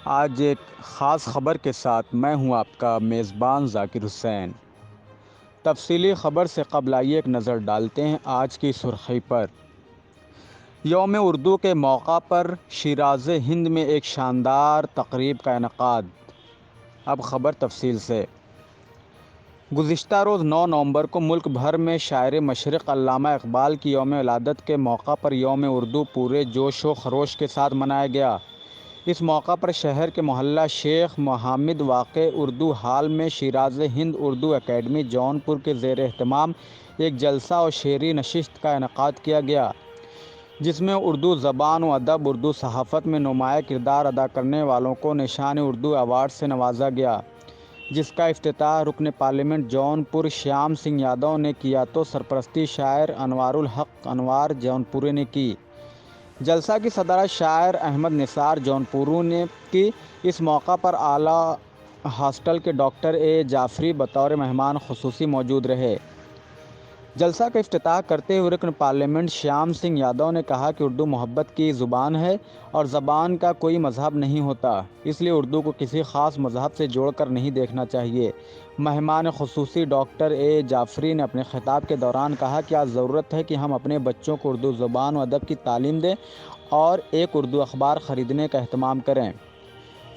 آج ایک خاص خبر کے ساتھ میں ہوں آپ کا میزبان ذاکر حسین۔ تفصیلی خبر سے قبل آئیے ایک نظر ڈالتے ہیں آج کی سرخی پر۔ یوم اردو کے موقع پر شیراز ہند میں ایک شاندار تقریب کا انعقاد۔ اب خبر تفصیل سے۔ گزشتہ روز 9 نومبر کو ملک بھر میں شاعر مشرق علامہ اقبال کی یوم ولادت کے موقع پر یوم اردو پورے جوش و خروش کے ساتھ منایا گیا۔ اس موقع پر شہر کے محلہ شیخ محمد واقع اردو ہال میں شیراز ہند اردو اکیڈمی جونپور کے زیر اہتمام ایک جلسہ اور شعری نشست کا انعقاد کیا گیا، جس میں اردو زبان و ادب، اردو صحافت میں نمایاں کردار ادا کرنے والوں کو نشان اردو ایوارڈ سے نوازا گیا، جس کا افتتاح رکن پارلیمنٹ جونپور شیام سنگھ یادو نے کیا تو سرپرستی شاعر انوار الحق انوار جونپوری نے کی۔ جلسہ کی صدارت شاعر احمد نثار جونپوری نے کی۔ اس موقع پر اعلیٰ ہاسٹل کے ڈاکٹر اے جعفری بطور مہمان خصوصی موجود رہے۔ جلسہ کا افتتاح کرتے ہوئے رکن پارلیمنٹ شیام سنگھ یادو نے کہا کہ اردو محبت کی زبان ہے اور زبان کا کوئی مذہب نہیں ہوتا، اس لیے اردو کو کسی خاص مذہب سے جوڑ کر نہیں دیکھنا چاہیے۔ مہمان خصوصی ڈاکٹر اے جعفری نے اپنے خطاب کے دوران کہا کہ آج ضرورت ہے کہ ہم اپنے بچوں کو اردو زبان و ادب کی تعلیم دیں اور ایک اردو اخبار خریدنے کا اہتمام کریں۔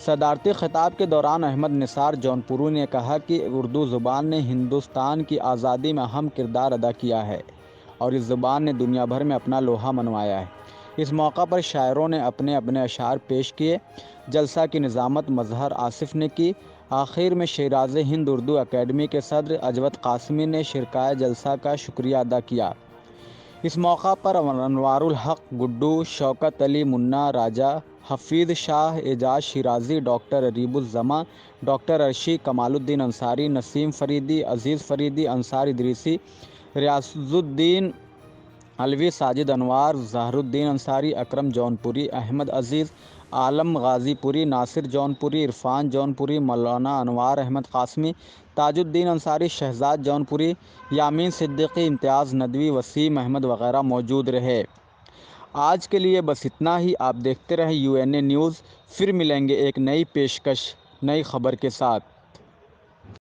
صدارتی خطاب کے دوران احمد نثار جونپوری نے کہا کہ اردو زبان نے ہندوستان کی آزادی میں اہم کردار ادا کیا ہے اور اس زبان نے دنیا بھر میں اپنا لوہا منوایا ہے۔ اس موقع پر شاعروں نے اپنے اشعار پیش کیے۔ جلسہ کی نظامت مظہر آصف نے کی۔ آخر میں شیراز ہند اردو اکیڈمی کے صدر اجود قاسمی نے شرکائے جلسہ کا شکریہ ادا کیا۔ اس موقع پر انوار الحق گڈو، شوکت علی منا راجہ، حفیظ شاہ، اعجاز شیرازی، ڈاکٹر اریب الزماں، ڈاکٹر عرشی، کمال الدین انصاری، نسیم فریدی، عزیز فریدی، انصار ادریسی، ریاض الدین علوی، ساجد انوار، ظاہر الدین انصاری، اکرم جونپوری، احمد عزیز، عالم غازی پوری، ناصر جونپوری، عرفان جونپوری، مولانا انوار احمد قاسمی، تاج الدین انصاری، شہزاد جونپوری، یامین صدیقی، امتیاز ندوی، وسیم احمد وغیرہ موجود رہے۔ آج کے لیے بس اتنا ہی۔ آپ دیکھتے رہیں UNA نیوز۔ پھر ملیں گے ایک نئی پیشکش، نئی خبر کے ساتھ۔